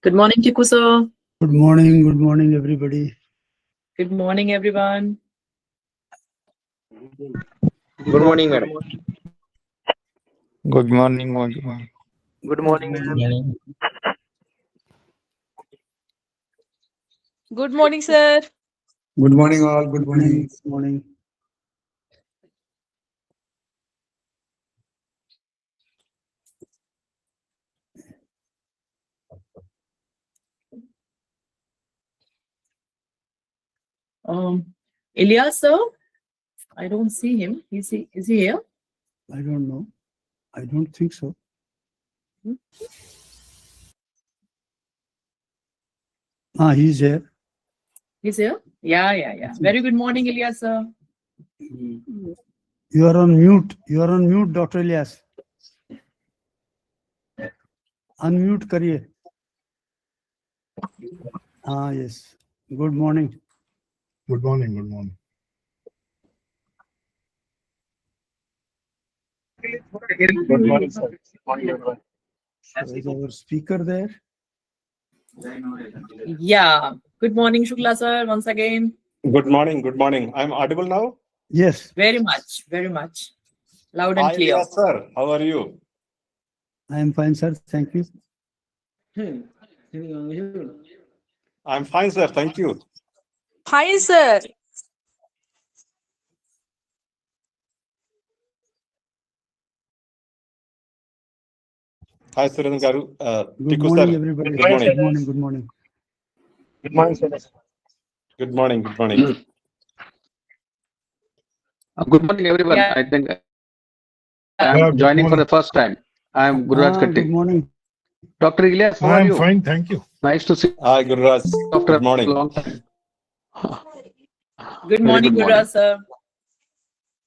Good morning, Chikuso. Good morning, everybody. Good morning, everyone. Good morning, madam. Good morning, Mojo. Good morning, madam. Good morning, sir. Good morning, all. Good morning. Good morning. Ilyas, sir? I don't see him. Is he here? I don't know. I don't think so. He's here. He's here? Yeah. Very good morning, Ilyas, sir. You are on mute. You are on mute, Dr. Ilyas. Unmute kariye. Yes. Good morning. Good morning. Good morning. Good morning, sir. Good morning, everyone. Is our speaker there? Yeah. Good morning, Shukla, sir, once again. Good morning. Good morning. I'm audible now? Yes. Very much. Loud and Hi, clear. Ilyas, sir. How are you? I am fine, sir. Thank you. I'm fine, sir. Thank you. Hi, sir. Hi, Surendranath Garu. Good Tiku, morning, sir. everybody. Good morning. Good morning. Good morning. Good morning, sir. Good morning. Good morning. Good morning, everyone. Yeah. I think Yeah, I'm good joining for morning. the first time. I'm Gururaj Good Katti. morning. Dr. Ilyas, how are I'm you? fine. Thank you. Nice to see you Hi, Gururaj. after Good morning. a long time. Good Very morning, good Gururaj, sir.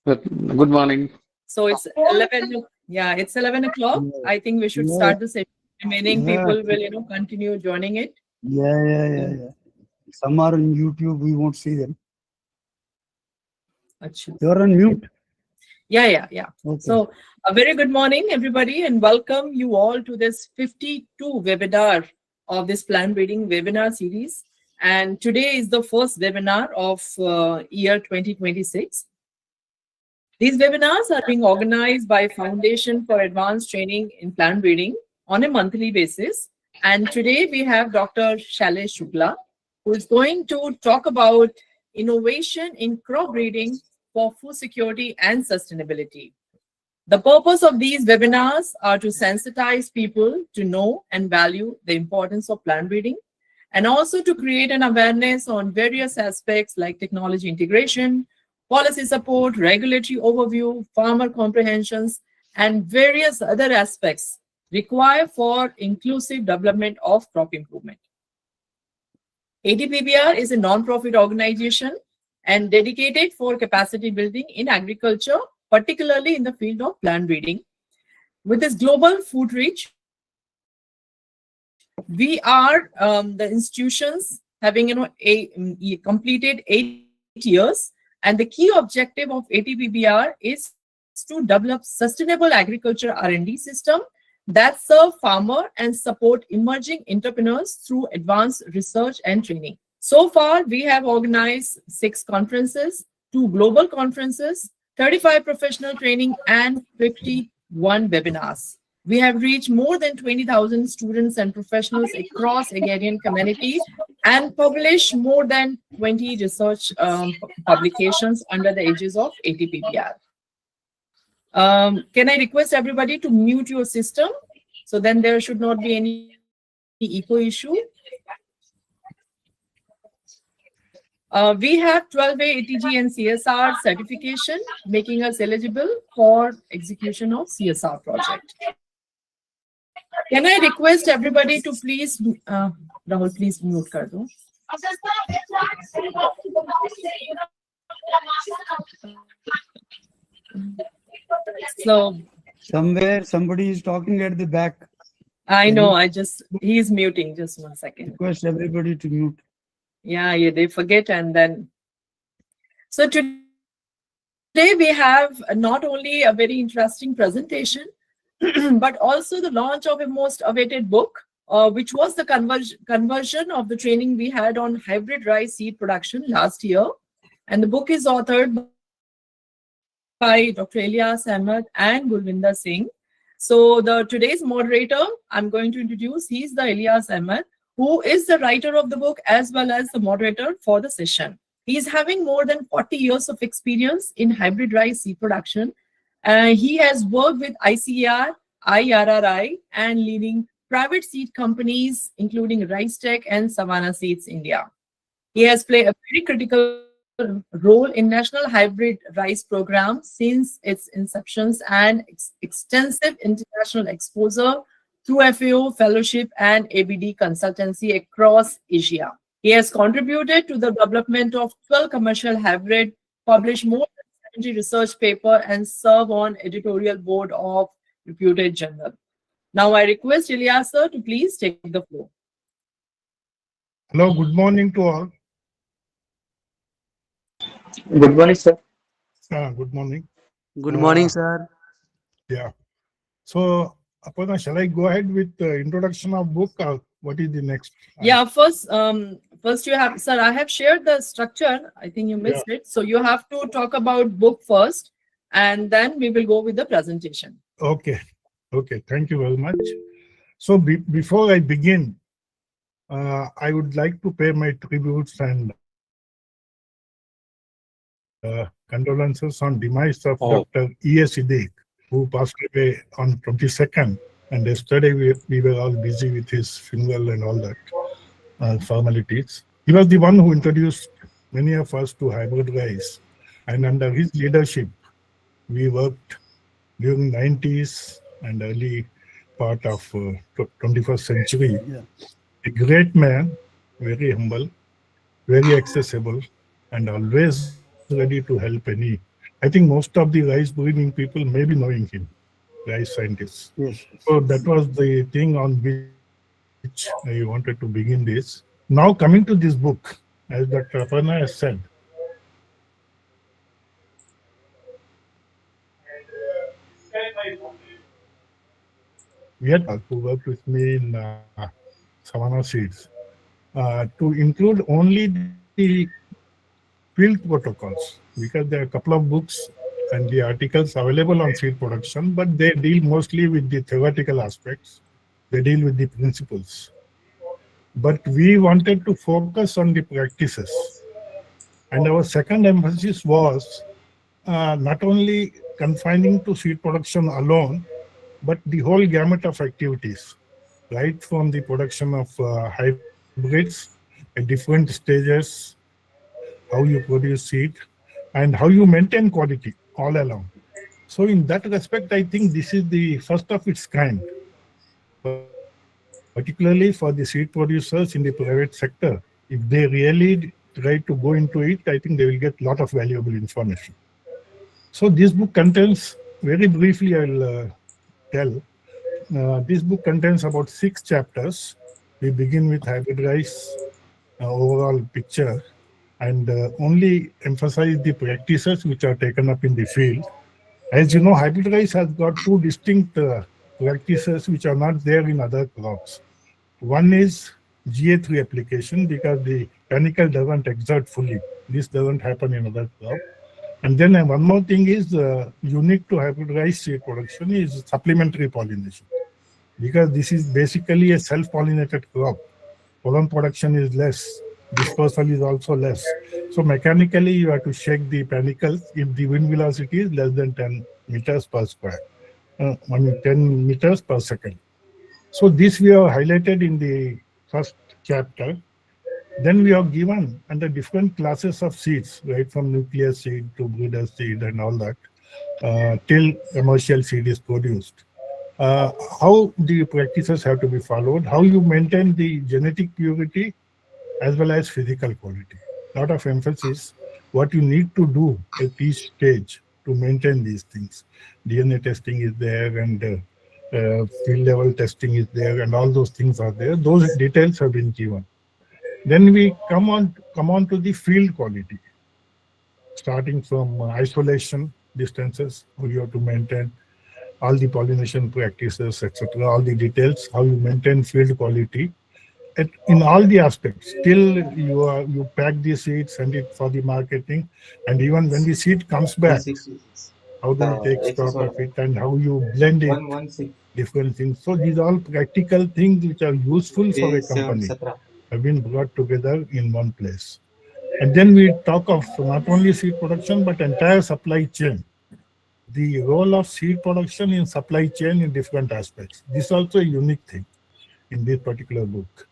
Good morning. So it's 11. Yeah, it's 11 o'clock. I think we should start the session. Remaining people will, continue joining it. Yeah. Some are on YouTube. We won't see them. Achha. You're on mute. Yeah. Okay. So a very good morning, everybody, and welcome you all to this 52 webinar of this plan reading webinar series. And today is the first webinar of year 2026. These webinars are being organized by Foundation for Advanced Training in Plan Reading on a monthly basis. And today we have Dr. Shailesh Shukla, who is going to talk about innovation in crop breeding for food security and sustainability. The purpose of these webinars are to sensitize people to know and value the importance of plant breeding, and also to create an awareness on various aspects like technology integration, policy support, regulatory overview, farmer comprehensions, and various other aspects required for inclusive development of crop improvement. ATPBR is a non-profit organization and dedicated for capacity building in agriculture, particularly in the field of plant breeding. With this global food reach, we are the institutions having completed 8 years, and the key objective of ATPBR is to develop sustainable agriculture R&D system that serve farmer and support emerging entrepreneurs through advanced research and training. So far, we have organized 6 conferences, 2 global conferences, 35 professional training, and 51 webinars. We have reached more than 20,000 students and professionals across agrarian community and published more than 20 research publications under the aegis of ATPBR. Can I request everybody to mute your system? So then there should not be any echo issue. We have 12A ATG and CSR certification, making us eligible for execution of CSR project. Can I request everybody to please, Rahul, please mute kar do. So Somewhere somebody is talking at the back. I know, he's muting, just 1 second. Request everybody to mute. Yeah, they forget and then. So today we have not only a very interesting presentation, but also the launch of a most awaited book, which was the conversion of the training we had on hybrid rice seed production last year. And the book is authored by Dr. Ilyas Ahmed and Gulvinder Singh. So the today's moderator, I'm going to introduce, he's the Ilyas Ahmed, who is the writer of the book as well as the moderator for the session. He's having more than 40 years of experience in hybrid rice seed production. He has worked with ICAR, IRRI, and leading private seed companies, including Rice Tech and Savannah Seeds India. He has played a very critical role in National Hybrid Rice Program since its inception and extensive international exposure through FAO fellowship and ABD consultancy across Asia. He has contributed to the development of 12 commercial hybrid, published more than 70 research papers, and serve on editorial board of reputed journal. Now I request Ilyas sir to please take the floor. Hello, good morning to all. Good morning, sir. Good morning. Good morning, sir. Yeah. So, Aparna, shall I go ahead with the introduction of book or what is the next? Yeah, first you have, sir, I have shared the structure. I think you missed it. So you have to talk about book first, and then we will go with the presentation. Okay. Okay. Thank you very much. So before I begin, I would like to pay my tributes and condolences on demise of Dr. E.S. Siddiq, who passed away on 22nd. And yesterday we were all busy with his funeral and all that formalities. He was the one who introduced many of us to hybrid rice. And under his leadership, we worked during 90s and early part of 21st century. Yeah. A great man, very humble, very accessible, and always ready to help any. I think most of the rice breeding people may be knowing him, rice scientists. Yes. So that was the thing on which I wanted to begin this. Now coming to this book, as Dr. Aparna has said, we had who worked with me in Savannah Seeds to include only the field protocols, because there are a couple of books and the articles available on seed production, but they deal mostly with the theoretical aspects. They deal with the principles. But we wanted to focus on the practices. And our second emphasis was not only confining to seed production alone, but the whole gamut of activities, right from the production of hybrids at different stages, how you produce seed, and how you maintain quality all along. So in that respect, I think this is the first of its kind, particularly for the seed producers in the private sector. If they really try to go into it, I think they will get a lot of valuable information. So this book contains, very briefly I'll tell, this book contains about 6 chapters. We begin with hybrid rice, overall picture, and only emphasize the practices which are taken up in the field. As you know, hybrid rice has got 2 distinct practices which are not there in other crops. One is GA3 application, because the panicle doesn't exert fully. This doesn't happen in other crops. And then one more thing is unique to hybrid rice seed production is supplementary pollination, because this is basically a self-pollinated crop. Pollen production is less, dispersal is also less. So mechanically you have to shake the panicles if the wind velocity is less than 10 meters per square, 10 meters per second. So this we have highlighted in the first chapter. Then we are given under different classes of seeds, right from nuclear seed to breeder seed and all that, till commercial seed is produced. How the practices have to be followed, how you maintain the genetic purity as well as physical quality. A lot of emphasis, what you need to do at each stage to maintain these things. DNA testing is there, and field level testing is there, and all those things are there. Those details have been given. Then we come on to the field quality, starting from isolation distances, how you have to maintain all the pollination practices, etc., all the details, how you maintain field quality in all the aspects. Till you pack the seed, send it for the marketing, and even when the seed comes back, how do you take stock of it, and how you blend it, different things. So these are all practical things which are useful for a company have been brought together in one place. And then we talk of not only seed production, but entire supply chain. The role of seed production in supply chain in different aspects. This is also a unique thing in this particular book,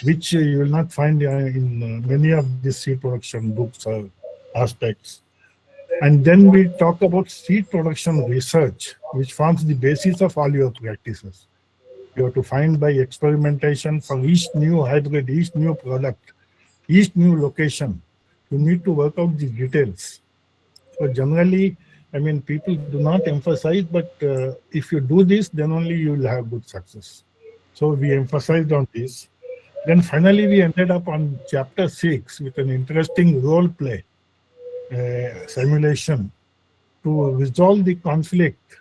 which you will not find in many of these seed production books or aspects. And then we talk about seed production research, which forms the basis of all your practices. You have to find by experimentation for each new hybrid, each new product, each new location. You need to work out the details. So generally, I mean, people do not emphasize, but if you do this, then only you will have good success. So we emphasized on this. Then finally, we ended up on chapter 6 with an interesting role play simulation to resolve the conflict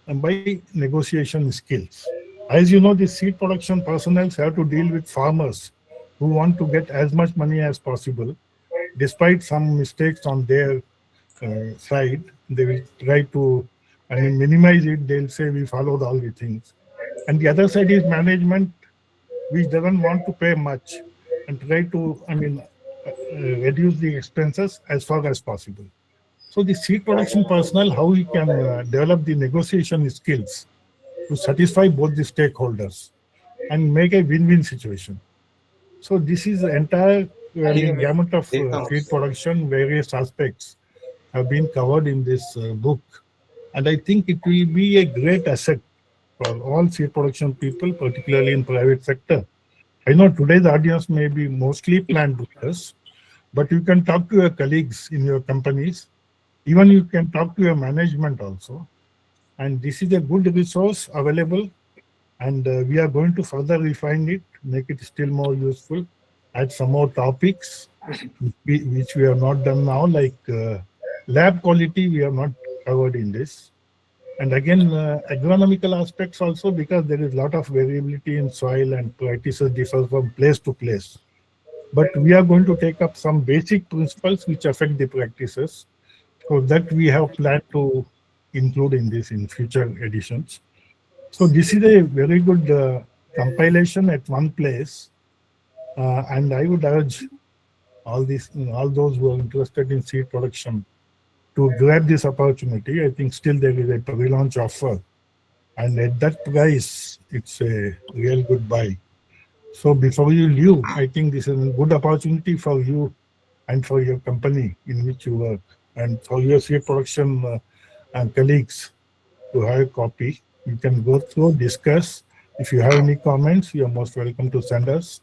by negotiation skills. As you know, the seed production personnel have to deal with farmers who want to get as much money as possible, despite some mistakes on their side. They will try to, minimize it. They'll say we followed all the things. And the other side is management, which doesn't want to pay much and try to, reduce the expenses as far as possible. So the seed production personnel, how we can develop the negotiation skills to satisfy both the stakeholders and make a win-win situation. So this is the entire gamut of seed production, various aspects have been covered in this book. And I think it will be a great asset for all seed production people, particularly in private sector. I know today's audience may be mostly plant breeders, but you can talk to your colleagues in your companies. Even you can talk to your management also. And this is a good resource available. And we are going to further refine it, make it still more useful, add some more topics, which we have not done now, like lab quality we have not covered in this. And again, agronomical aspects also, because there is a lot of variability in soil and practices differ from place to place. But we are going to take up some basic principles which affect the practices. So that we have planned to include in this in future editions. So this is a very good compilation at one place. And I would urge all those who are interested in seed production to grab this opportunity. I think still there is a pre-launch offer. And at that price, it's a real good buy. So before you leave, I think this is a good opportunity for you and for your company in which you work, and for your seed production colleagues to have a copy. You can go through, discuss. If you have any comments, you are most welcome to send us.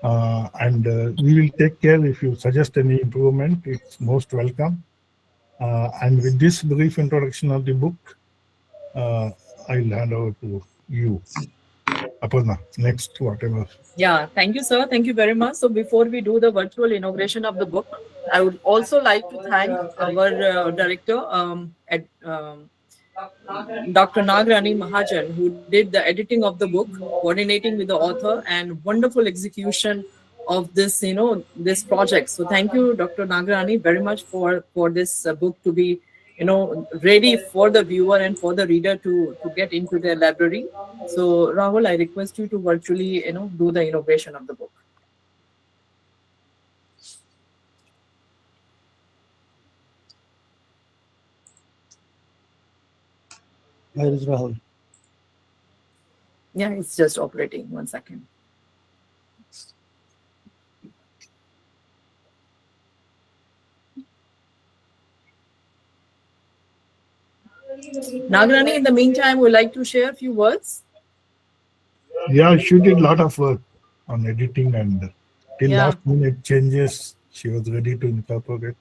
And we will take care if you suggest any improvement. It's most welcome. And with this brief introduction of the book, I'll hand over to you. Aparna, next, whatever. Yeah, thank you, sir. Thank you very much. So before we do the virtual inauguration of the book, I would also like to thank our director, Dr. Nagrani Mahajan, who did the editing of the book, coordinating with the author, and wonderful execution of this, this project. So thank you, Dr. Nagrani, very much for this book to be, ready for the viewer and for the reader to get into their library. So Rahul, I request you to virtually, do the inauguration of the book. Where is Rahul? Yeah, it's just operating. 1 second. Nagrani, in the meantime, would like to share a few words. Yeah, she did a lot of work on editing, and till last minute changes, she was ready to incorporate.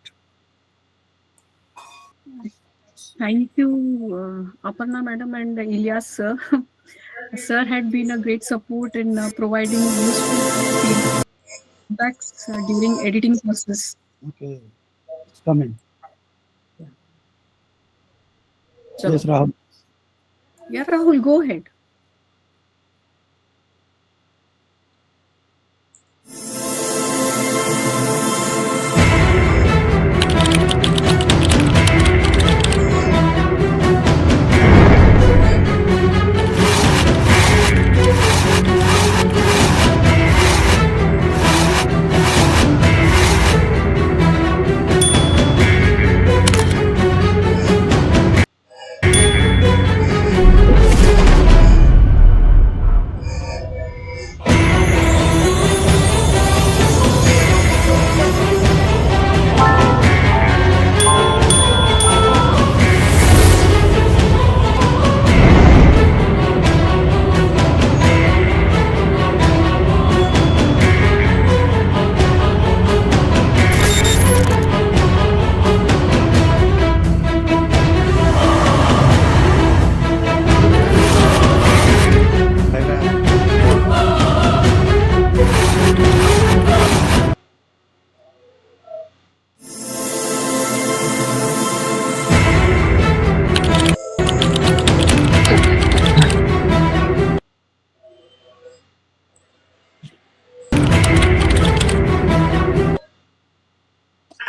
Thank you, Aparna madam and Ilyas sir. Sir had been a great support in providing useful feedbacks during editing process. Okay, it's coming. Chalo. Yes, Rahul. Yeah, Rahul, go ahead.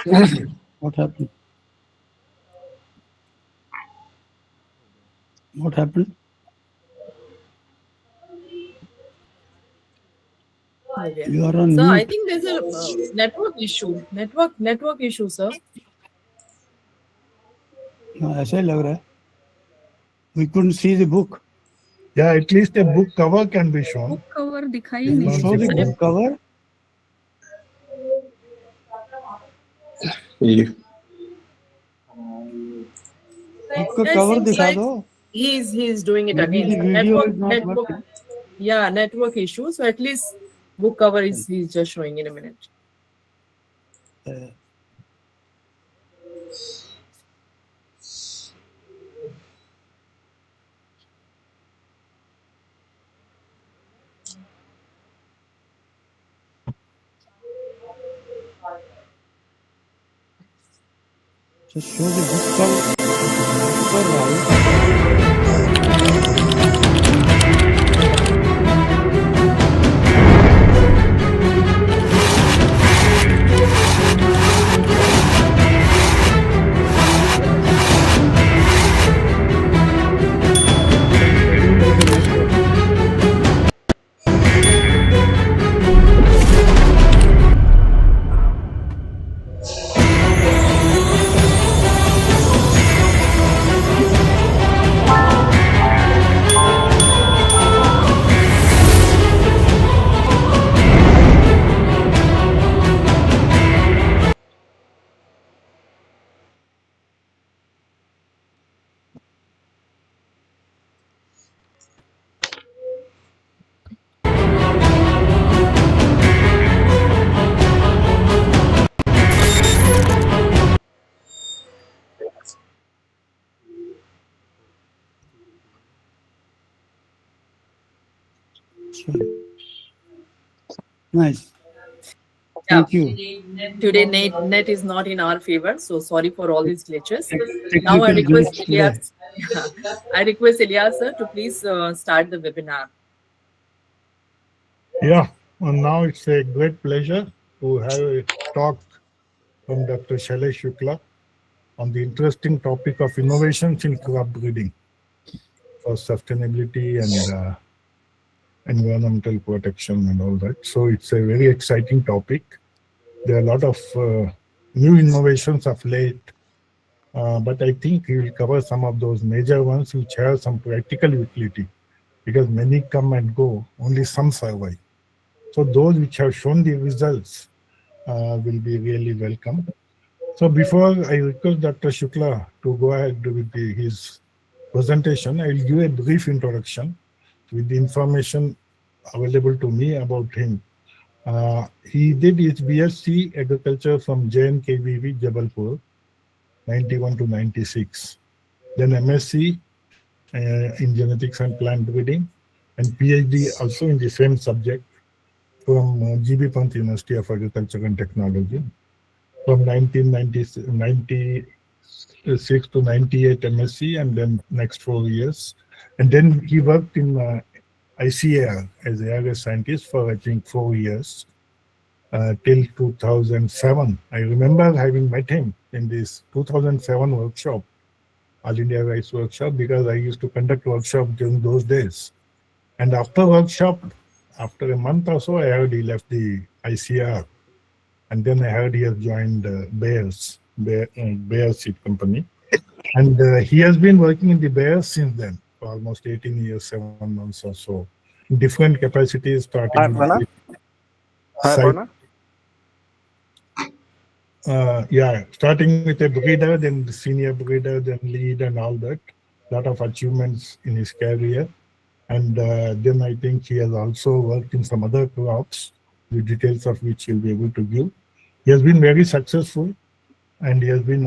What happened? What happened? Okay. You are on So I mute. think there's a network issue. Network issue, sir. हाँ, ऐसा ही लग रहा है. We couldn't see the book. Yeah, at least a book cover can be shown. Book cover दिखाई It's नहीं. not Show the visible. book cover. Yeah. Book का Yeah, it cover seems दिखा like दो. he's doing it Maybe again. the video is not working. Yeah, network issue. So at least book cover is he's just showing in a minute. Just show the book cover. Right? Nice. Thank you. Today net is not in our favor, so sorry for all these glitches. Technical Now I request glitch today. Ilyas sir to please start the webinar. Yeah, and now it's a great pleasure to have a talk from Dr. Shailesh Shukla on the interesting topic of innovations in crop breeding for sustainability and environmental protection and all that. So it's a very exciting topic. There are a lot of new innovations of late, but I think we will cover some of those major ones which have some practical utility, because many come and go, only some survive. So those which have shown the results will be really welcome. So before I request Dr. Shukla to go ahead with his presentation, I will give a brief introduction with the information available to me about him. He did his BSc Agriculture from JNKVV, Jabalpur, 91 to 96. Then MSc in Genetics and Plant Breeding, and PhD also in the same subject from GB Pant University of Agriculture and Technology. From 1996 to 98 MSc, and then next 4 years. And then he worked in ICAR as an area scientist for I think 4 years till 2007. I remember having met him in this 2007 workshop, All India Rice Workshop, because I used to conduct workshop during those days. And after workshop, after a month or so, I heard he left the ICR. And then I heard he has joined Bayer Seed Company. And he has been working in the Bayer since then, for almost 18 years, 7 months or so, in different capacities, starting with starting with a breeder, then the senior breeder, then lead and all that. Lot of achievements in his career. And then I think he has also worked in some other crops, the details of which he'll be able to give. He has been very successful, and he has been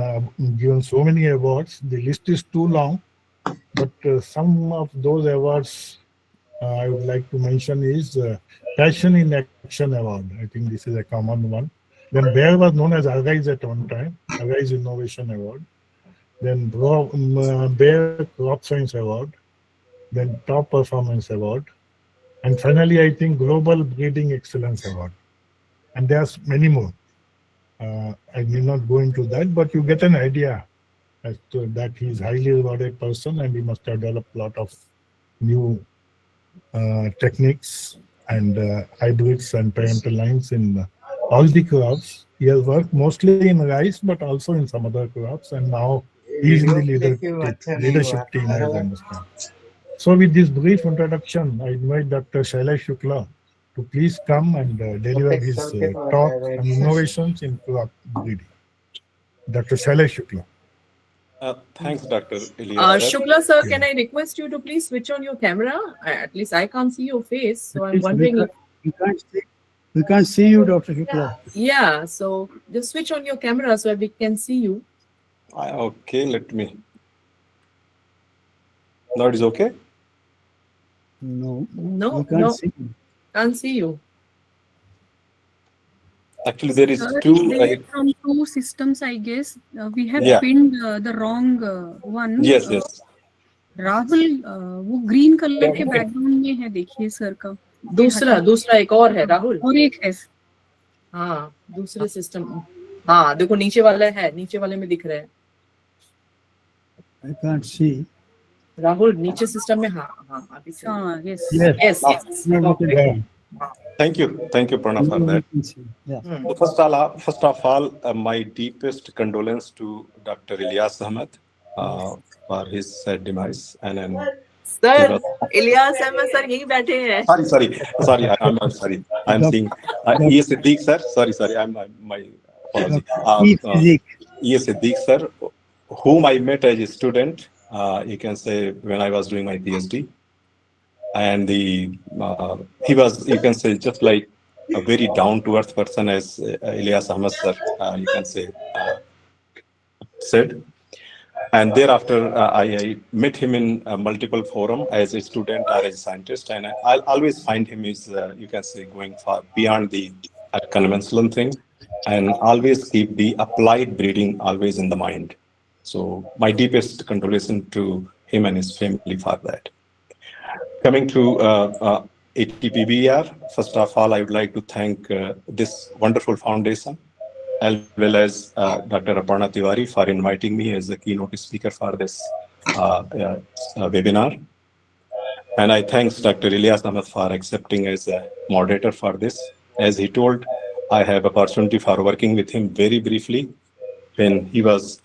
given so many awards. The list is too long, but some of those awards I would like to mention is Passion in Action Award. I think this is a common one. Then Bayer was known as ARISE at one time, ARISE Innovation Award. Then Bayer Crop Science Award. Then Top Performance Award. And finally, I think Global Breeding Excellence Award. And there's many more. I may not go into that, but you get an idea as to that he's highly regarded person and he must have developed a lot of new techniques and hybrids and parental lines in all the crops. He has worked mostly in rice, but also in some other crops, and now he's in the leadership team, as I understand. So with this brief introduction, I invite Dr. Shailesh Shukla to please come and deliver his talk on innovations in crop breeding. Dr. Shailesh Shukla. Thanks, Dr. Ilyas. Shukla sir, can I request you to please switch on your camera? At least I can't see your face, so I'm wondering if... We can't see you, Dr. Shukla. Yeah, so just switch on your camera so we can see you. Okay, let me. Now it is okay? No, No, we can't no, see you. can't see you. Actually, there is Sir, two. they are from two systems, I guess. We have Yeah. pinned the wrong one. Yes, yes. Rahul वो green colour के background में है, देखिए sir का दूसरा एक और है राहुल, और एक है। हाँ दूसरे सिस्टम, हाँ देखो नीचे वाला है, नीचे वाले में दिख रहा है I can't see. राहुल नीचे सिस्टम में। हाँ हाँ अभी से। हाँ, yes. Yes, yes. Okay. Thank you, Pranav, for that. Yeah. So first of all, my deepest condolence to Dr. Ilyas Ahmed for his sad demise. And then, Sir, Ilyas Ahmed sir यही बैठे हैं। Sorry, I'm sorry. I'm seeing Ilyas Siddiq sir. Sorry, I'm my apology. Ilyas Siddiq sir, whom I met as a student, you can say when I was doing my PhD, and he was, you can say, just like a very down-to-earth person, as Ilyas Ahmed sir, you can say, said. And thereafter, I met him in multiple forums as a student or as a scientist, and I'll always find him is, you can say, going far beyond the conventional thing, and always keep the applied breeding always in the mind. So my deepest condolences to him and his family for that. Coming to ATPBR, first of all, I would like to thank this wonderful foundation, as well as Dr. Aparna Tiwari for inviting me as a keynote speaker for this webinar. And I thank Dr. Ilyas Ahmed for accepting as a moderator for this. As he told, I have opportunity for working with him very briefly when he was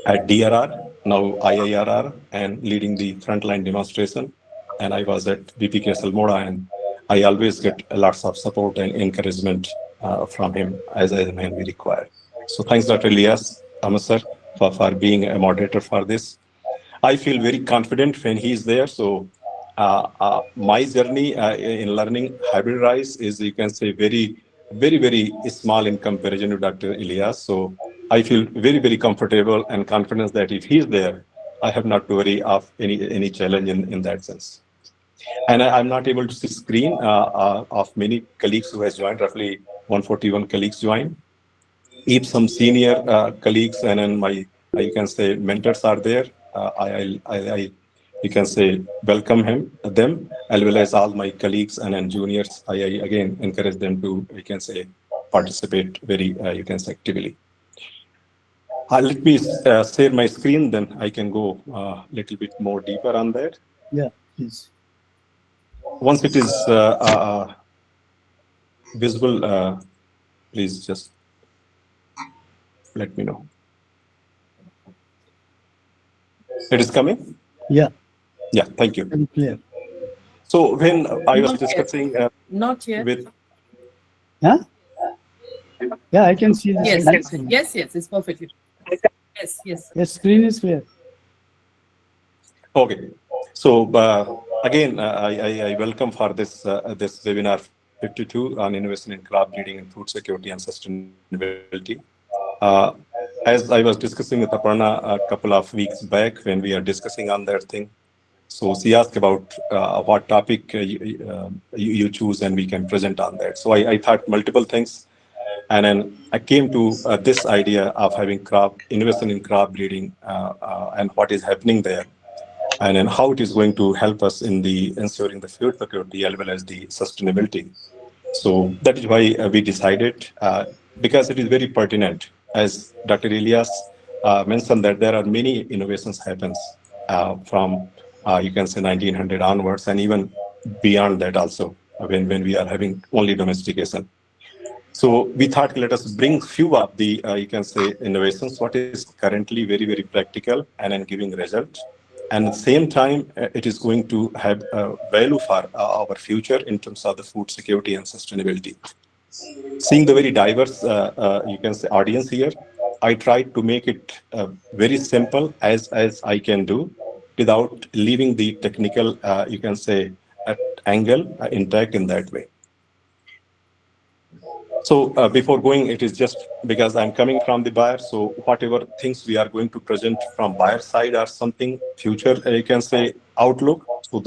at DRR, now IIRR, and leading the frontline demonstration. And I was at BPK Salmoda, and I always get lots of support and encouragement from him as and when we require. So thanks, Dr. Ilyas Ahmed sir, for being a moderator for this. I feel very confident when he's there. So my journey in learning hybrid rice is, you can say, very small in comparison to Dr. Ilyas. So I feel very comfortable and confident that if he's there, I have not to worry of any challenge in that sense. And I'm not able to see screen of many colleagues who has joined. Roughly 141 colleagues joined. If some senior colleagues and then my, you can say, mentors are there, I you can say, welcome them, as well as all my colleagues and then juniors. I again encourage them to, you can say, participate very, you can say, actively. Let me share my screen, then I can go a little bit more deeper on that. Yeah, please. Once it is visible, please just let me know. It is coming? Yeah. Yeah, thank you. Very clear. So when I was discussing Not yet. with... Huh? Yeah, I can see the screen. Yes, it's perfectly. Yes. Yes, screen is clear. Okay. So again, I welcome for this this webinar 52 on innovation in crop breeding and food security and sustainability. As I was discussing with Aparna a couple of weeks back when we are discussing on that thing, so she asked about what topic you choose and we can present on that. So I thought multiple things, and then I came to this idea of having innovation in crop breeding and what is happening there, and then how it is going to help us in the ensuring the food security as well as the sustainability. So that is why we decided because it is very pertinent. As Dr. Ilyas mentioned, that there are many innovations happens from you can say 1900 onwards, and even beyond that also, when we are having only domestication. So we thought, let us bring few of the you can say innovations what is currently very practical and giving result, and at the same time it is going to have value for our future in terms of the food security and sustainability. Seeing the very diverse you can say audience here, I tried to make it very simple as I can do, without leaving the technical you can say angle intact in that way. So before going, it is just because I'm coming from the buyer. So whatever things we are going to present from buyer side are something future, you can say outlook. So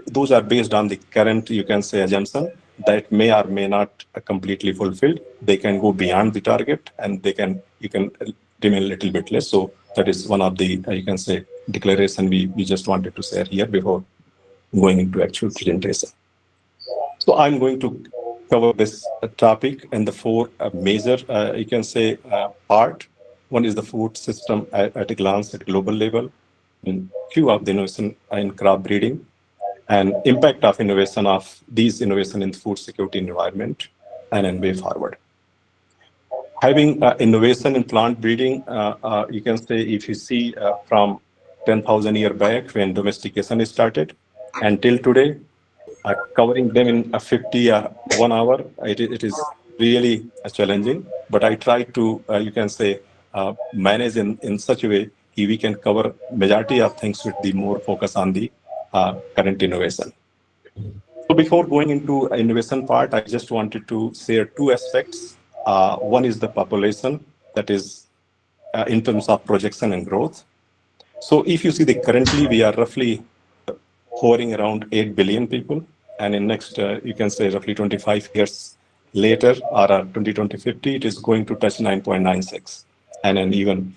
those are based on the current, you can say assumption that may or may not completely fulfilled. They can go beyond the target, and you can remain a little bit less. So that is one of the, you can say, declaration we just wanted to share here before going into actual presentation. So I'm going to cover this topic in the four major, you can say, part. One is the food system at a glance at global level, and few of the innovation in crop breeding, and impact of innovation of these innovation in the food security environment, and then way forward. Having innovation in plant breeding, you can say, if you see from 10,000 years back when domestication started until today, covering them in a 50 1 hour, it is really challenging. But I try to, you can say, manage in such a way we can cover majority of things with the more focus on the current innovation. So before going into innovation part, I just wanted to share two aspects. One is the population, that is in terms of projection and growth. So if you see the currently we are roughly hovering around 8 billion people. And in next, you can say roughly 25 years later, or 2050, it is going to touch 9.96. And then even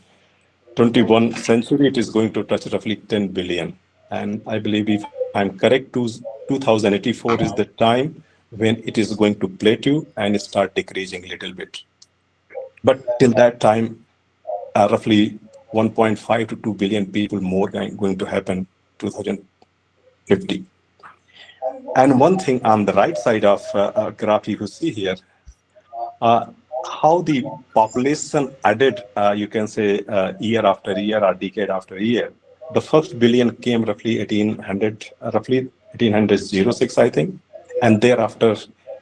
21st century, it is going to touch roughly 10 billion. And I believe, if I'm correct, 2084 is the time when it is going to plateau and start decreasing a little bit. But till that time, roughly 1.5 to 2 billion people more going to happen 2050. And one thing on the right side of graph you see here, how the population added, you can say, year after year or decade after year. The first billion came roughly 1806, I think. And thereafter,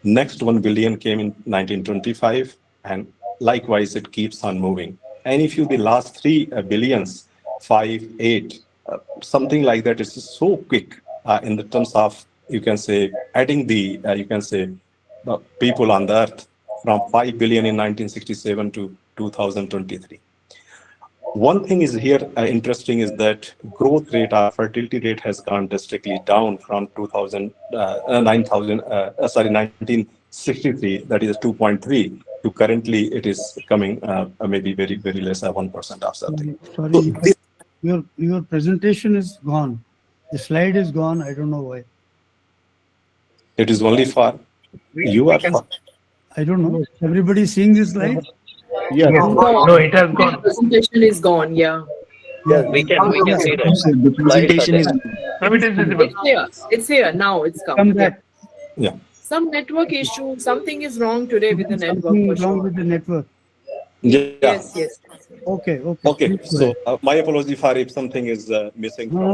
next 1 billion came in 1925. And likewise, it keeps on moving. And if you the last 3 billions, 5, 8, something like that, is so quick in the terms of, you can say, adding the, you can say, the people on the earth from 5 billion in 1967 to 2023. One thing is here interesting is that growth rate or fertility rate has gone drastically down from 1963, that is 2.3, to currently it is coming maybe very less, 1% of something. Sorry, so your presentation is gone. The slide is gone. I don't know why. It is only for you or for? I don't know. Everybody seeing this slide? Yes. No, it has gone. The presentation is gone. Yeah. We can see that. The presentation is. No, it is visible. It's here. It's here now. It's Come back. Yeah. Some network issue. Something is wrong today with the network. Something For wrong sure. with the network. Yeah. Yes. Okay. Okay. So my apology for if something is missing from my